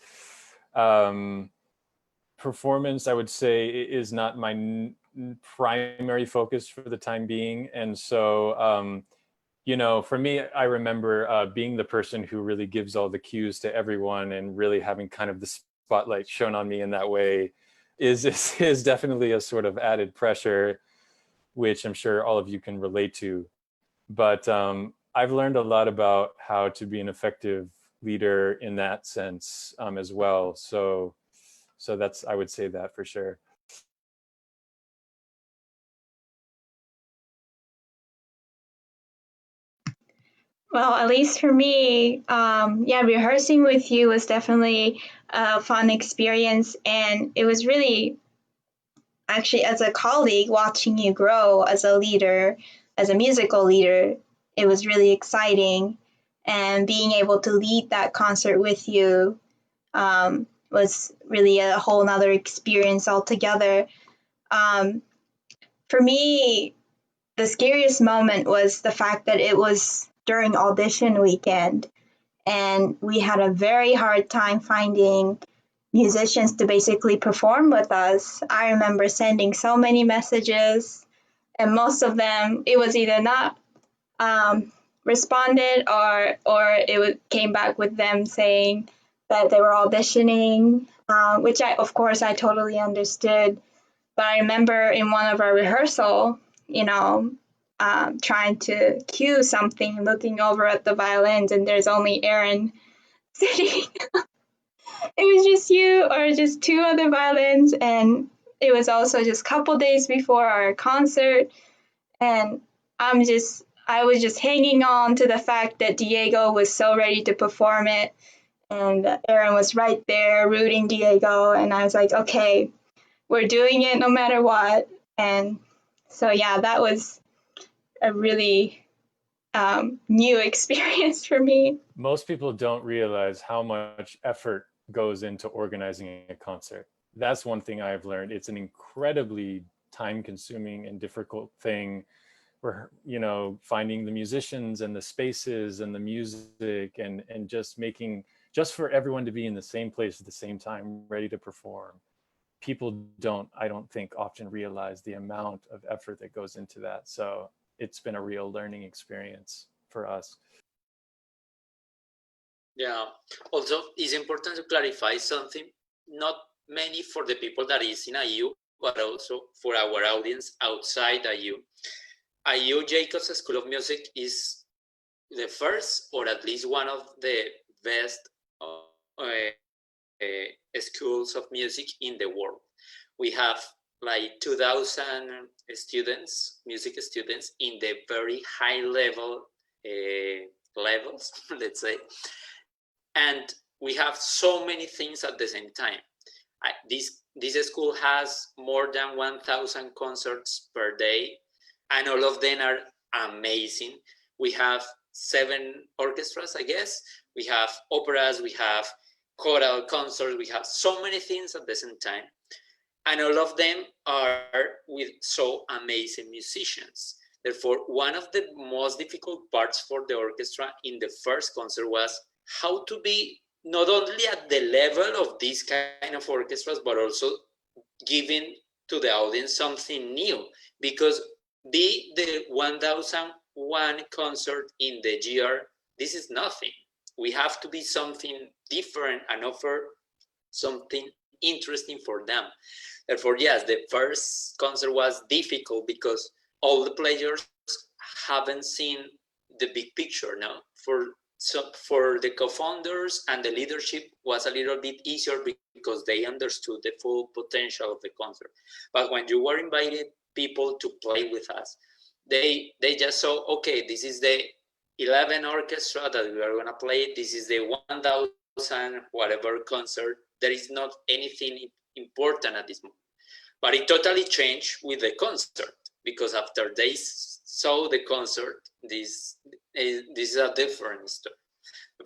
performance, I would say, is not my primary focus for the time being, and so for me, I remember being the person who really gives all the cues to everyone and really having kind of the spotlight shown on me in that way is definitely a sort of added pressure, which I'm sure all of you can relate to. But I've learned a lot about how to be an effective leader in that sense as well. So that's, I would say that for sure. Well, at least for me, rehearsing with you was definitely a fun experience, and it was really, actually, as a colleague, watching you grow as a leader, as a musical leader, it was really exciting. And being able to lead that concert with you was really a whole nother experience altogether. For me, the scariest moment was the fact that it was during audition weekend, and we had a very hard time finding musicians to basically perform with us. I remember sending so many messages, and most of them, it was either not responded, or came back with them saying that they were auditioning, which of course I totally understood. But I remember in one of our rehearsal, trying to cue something, looking over at the violins, and there's only Aaron sitting. It was just you or just two other violins, and it was also just a couple days before our concert, and I was just hanging on to the fact that Diego was so ready to perform it, and Aaron was right there rooting Diego, and I was like, okay, we're doing it no matter what. And so yeah, that was a really new experience for me. Most people don't realize how much effort goes into organizing a concert. That's one thing I've learned. It's an incredibly time-consuming and difficult thing. We're, finding the musicians and the spaces and the music and just for everyone to be in the same place at the same time, ready to perform. People I don't think often realize the amount of effort that goes into that. So it's been a real learning experience for us. Yeah. Also, it's important to clarify something, not many for the people that is in IU, but also for our audience outside IU. IU Jacobs School of Music is the first, or at least one of the best schools of music in the world. We have like 2,000 students, music students, in the very high level levels, let's say. And we have so many things at the same time. This school has more than 1,000 concerts per day, and all of them are amazing. We have 7 orchestras, I guess. We have operas, we have choral concerts, we have so many things at the same time. And all of them are with so amazing musicians. Therefore, one of the most difficult parts for the orchestra in the first concert was how to be not only at the level of these kind of orchestras, but also giving to the audience something new, because be the 1,001 concert in the year, this is nothing. We have to be something different and offer something interesting for them. Therefore, yes, the first concert was difficult because all the players haven't seen the big picture. No, for the co-founders and the leadership was a little bit easier because they understood the full potential of the concert. But when you were invited people to play with us, they just saw, okay, this is the 11 orchestra that we are going to play. This is the 1,000 whatever concert. There is not anything important at this moment. But it totally changed with the concert, because after they saw the concert, this is a different story.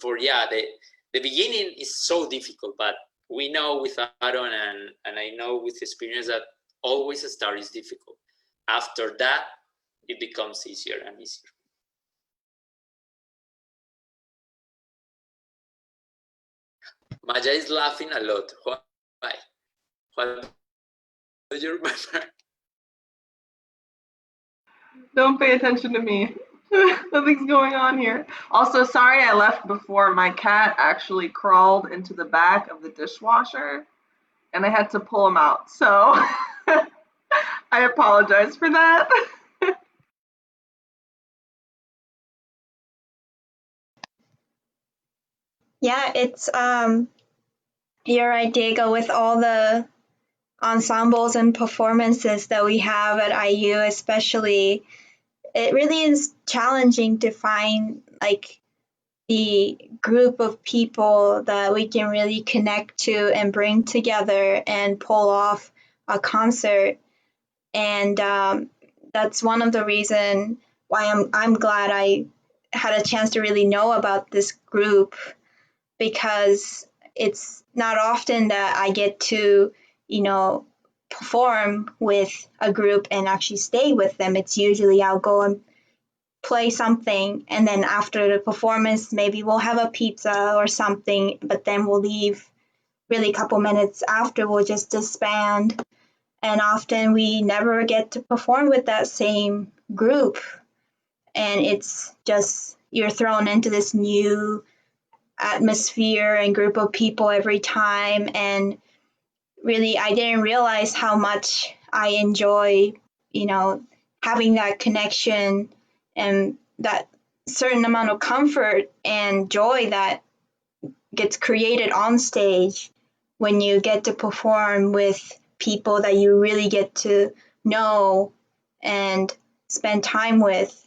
For the beginning is so difficult, but we know with Aaron and I know with experience that always a start is difficult. After that, it becomes easier and easier. Maya is laughing a lot. Why? What do you remember? Don't pay attention to me. Nothing's going on here. Also, sorry I left before. My cat actually crawled into the back of the dishwasher and I had to pull him out. So I apologize for that. Yeah, it's you're right, Diego, with all the ensembles and performances that we have at IU, especially, it really is challenging to find like the group of people that we can really connect to and bring together and pull off a concert. And that's one of the reasons why I'm glad I had a chance to really know about this group, because it's not often that I get to, perform with a group and actually stay with them. It's usually I'll go and play something, and then after the performance, maybe we'll have a pizza or something, but then we'll leave really a couple minutes after, we'll just disband. And often we never get to perform with that same group. And it's just, you're thrown into this new atmosphere and group of people every time. And really, I didn't realize how much I enjoy, having that connection and that certain amount of comfort and joy that gets created on stage when you get to perform with people that you really get to know and spend time with.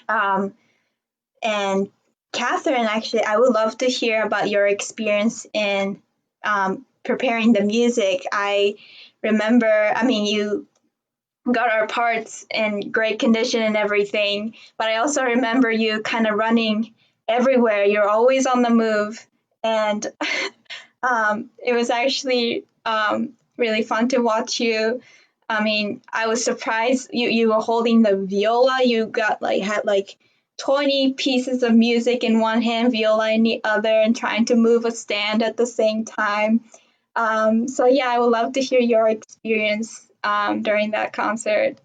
And Catherine, actually, I would love to hear about your experience in preparing the music. I remember, you got our parts in great condition and everything, but I also remember you kind of running everywhere. You're always on the move. And it was actually really fun to watch you. I was surprised you were holding the viola. You had 20 pieces of music in one hand, viola in the other, and trying to move a stand at the same time. So yeah, I would love to hear your experience during that concert.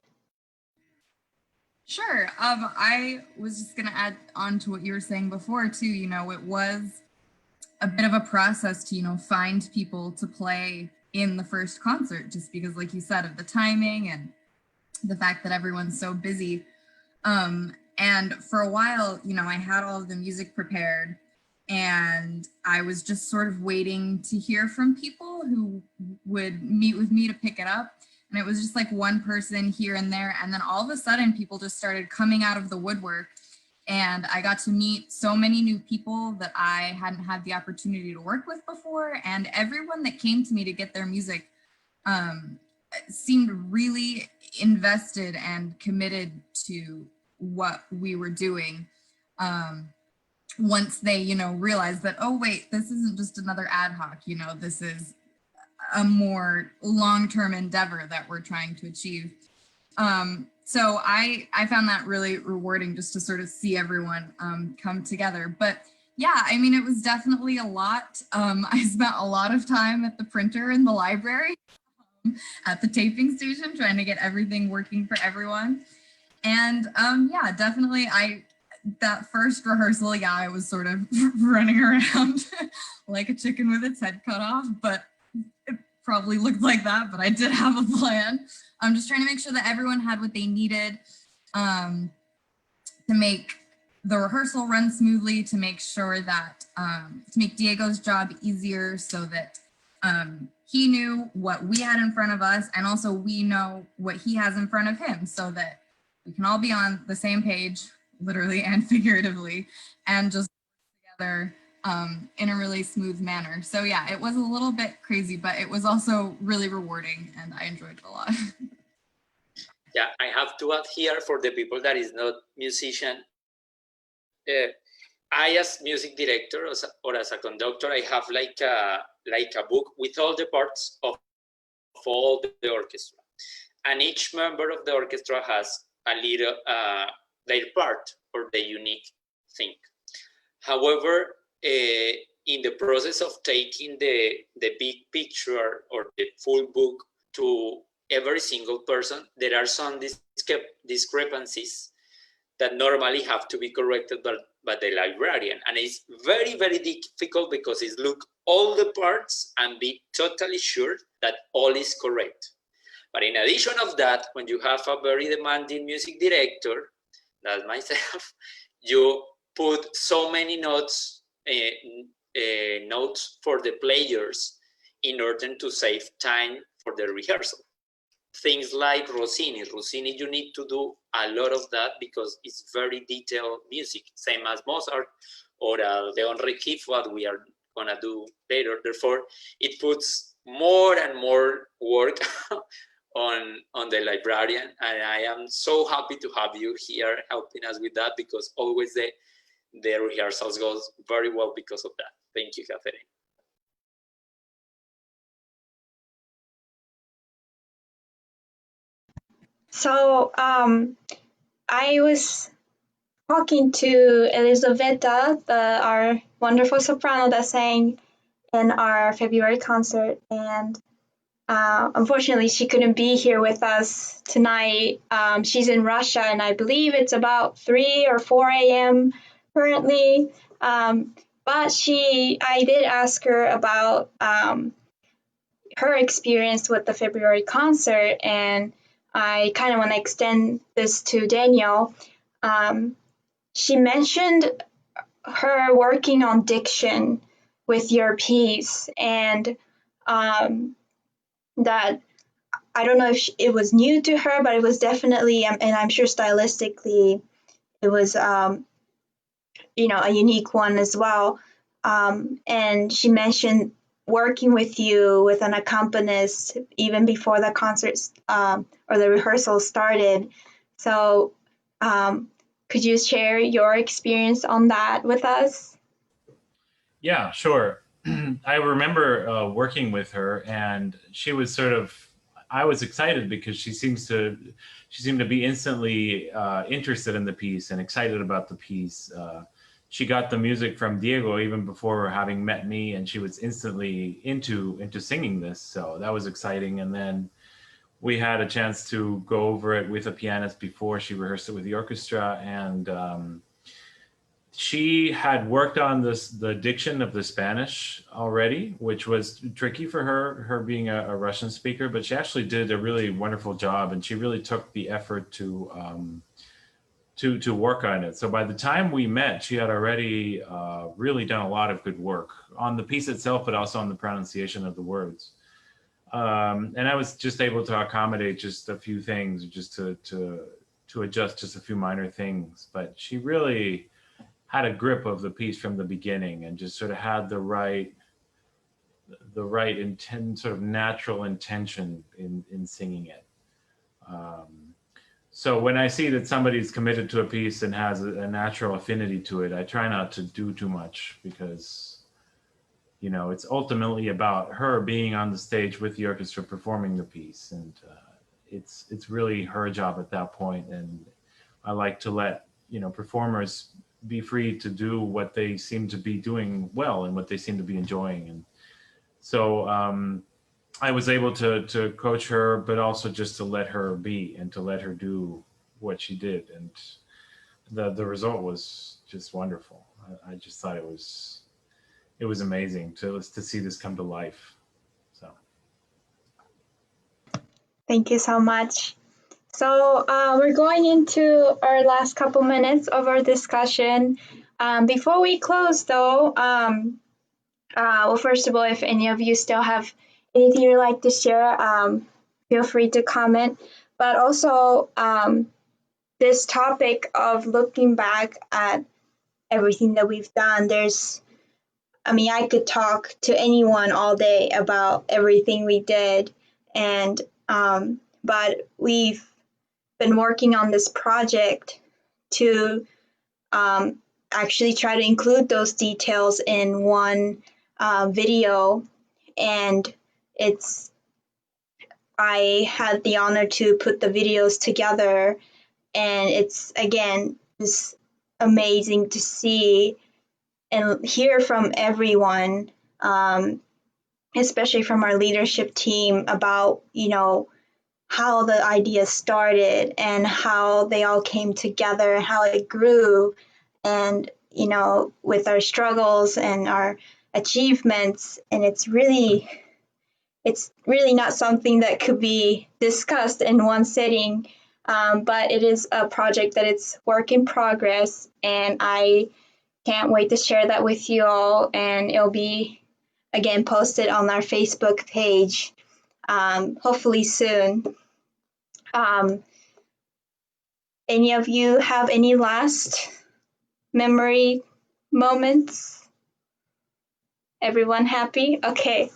Sure. I was just going to add on to what you were saying before too. It was a bit of a process to, find people to play in the first concert, just because, like you said, of the timing and the fact that everyone's so busy. And for a while, I had all of the music prepared, and I was just sort of waiting to hear from people who would meet with me to pick it up. And it was just like one person here and there. And then all of a sudden, people just started coming out of the woodwork. And I got to meet so many new people that I hadn't had the opportunity to work with before. And everyone that came to me to get their music seemed really invested and committed to what we were doing. Once they, realized that, oh, wait, this isn't just another ad hoc, this is a more long-term endeavor that we're trying to achieve. So I found that really rewarding, just to sort of see everyone come together. But yeah, it was definitely a lot. I spent a lot of time at the printer in the library, at the taping station, trying to get everything working for everyone. And yeah, definitely that first rehearsal, yeah, I was sort of running around like a chicken with its head cut off, but it probably looked like that, but I did have a plan. I'm just trying to make sure that everyone had what they needed to make the rehearsal run smoothly, to make sure that, to make Diego's job easier, so that he knew what we had in front of us, and also we know what he has in front of him, so that we can all be on the same page, literally and figuratively, and just work together in a really smooth manner. So yeah, it was a little bit crazy, but it was also really rewarding, and I enjoyed it a lot. Yeah, I have to add here, for the people that is not musician, I, as music director or as a conductor, I have like a book with all the parts of all the orchestra, and each member of the orchestra has a little their part or the unique thing. However, in the process of taking the big picture or the full book to every single person, there are some discrepancies that normally have to be corrected by the librarian. And it's very, very difficult, because it's look all the parts and be totally sure that all is correct. But in addition of that, when you have a very demanding music director, that's myself, you put so many notes, notes for the players in order to save time for the rehearsal. Things like Rossini, you need to do a lot of that, because it's very detailed music, same as Mozart or the Henri Kiff, what we are gonna do later. Therefore, it puts more and more work on the librarian, and I am so happy to have you here helping us with that, because always the rehearsals goes very well because of that. Thank you, Catherine. So I was talking to Elisaveta, our wonderful soprano that sang in our February concert, and unfortunately she couldn't be here with us tonight. She's in Russia, and I believe it's about 3 or 4 a.m. currently. But I did ask her about her experience with the February concert, and I kind of want to extend this to Daniel. She mentioned her working on diction with your piece, and that I don't know if it was new to her, but it was definitely, and I'm sure stylistically, it was a unique one as well. And she mentioned working with you with an accompanist even before the concerts or the rehearsal started. So could you share your experience on that with us? Yeah, sure. I remember working with her, and she was I was excited because she seemed to be instantly interested in the piece and excited about the piece. She got the music from Diego even before having met me, and she was instantly into singing this. So that was exciting. And then we had a chance to go over it with a pianist before she rehearsed it with the orchestra, and she had worked on the diction of the Spanish already, which was tricky for her being a Russian speaker, but she actually did a really wonderful job, and she really took the effort to work on it. So by the time we met, she had already really done a lot of good work on the piece itself, but also on the pronunciation of the words. And I was just able to accommodate just a few things, just to adjust just a few minor things. But she really had a grip of the piece from the beginning, and just sort of had the right sort of natural intention in singing it. So when I see that somebody's committed to a piece and has a natural affinity to it, I try not to do too much, because it's ultimately about her being on the stage with the orchestra performing the piece, and it's really her job at that point. And I like to let performers be free to do what they seem to be doing well and what they seem to be enjoying. And so I was able to coach her, but also just to let her be and to let her do what she did. And the result was just wonderful. I just thought it was amazing to see this come to life. So. Thank you so much. So we're going into our last couple minutes of our discussion. Before we close, though, well, first of all, if any of you still have anything you'd like to share, feel free to comment. But also, this topic of looking back at everything that we've done, I could talk to anyone all day about everything we did, and but we've been working on this project to actually try to include those details in one video, and I had the honor to put the videos together, and it's again just amazing to see and hear from everyone, especially from our leadership team, about how the idea started and how they all came together, how it grew, and with our struggles and our achievements. And it's really not something that could be discussed in one sitting, but it is a project that it's work in progress, and I can't wait to share that with you all, and it'll be again posted on our Facebook page hopefully soon. Any of you have any last memory moments? Everyone happy? Okay.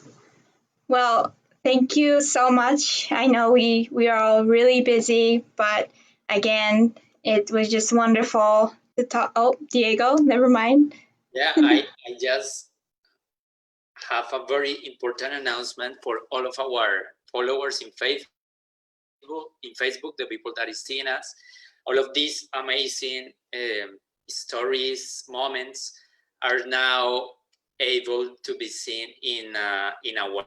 Well, Thank you so much. I know we are all really busy, but again, it was just wonderful to talk. Oh, Diego, never mind. Yeah, I just have a very important announcement for all of our followers in Facebook, the people that is seeing us. All of these amazing stories, moments are now able to be seen in our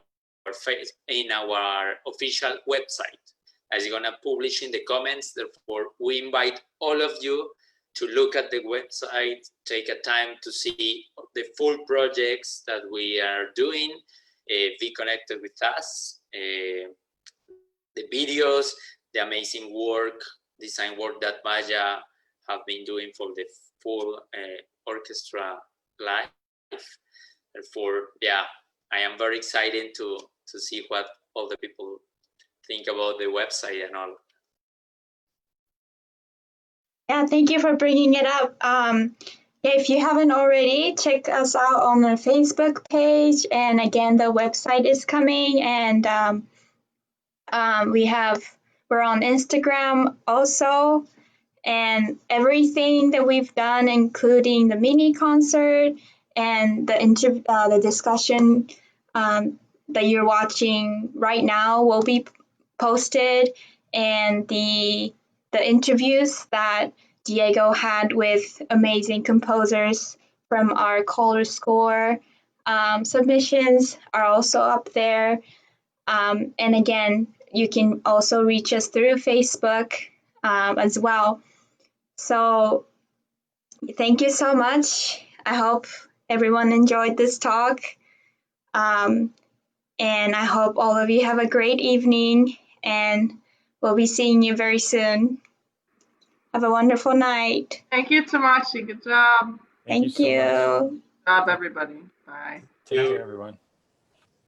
official website. As you're gonna publish in the comments, therefore we invite all of you to look at the website, take a time to see the full projects that we are doing, be connected with us, the videos, the amazing work, design work that Maya have been doing for the full orchestra live. Therefore, yeah, I am very excited to see what all the people think about the website and all. Yeah, thank you for bringing it up. If you haven't already, check us out on the Facebook page. And again, the website is coming, and we're on Instagram also. And everything that we've done, including the mini concert and the discussion that you're watching right now, will be posted, and the interviews that Diego had with amazing composers from our color score submissions are also up there. And again, you can also reach us through Facebook as well. So thank you so much. I hope everyone enjoyed this talk. And I hope all of you have a great evening, and we'll be seeing you very soon. Have a wonderful night. Thank you, Tamashi. Good job. Thank you so much. you. Good job, everybody. Bye. Take care, everyone.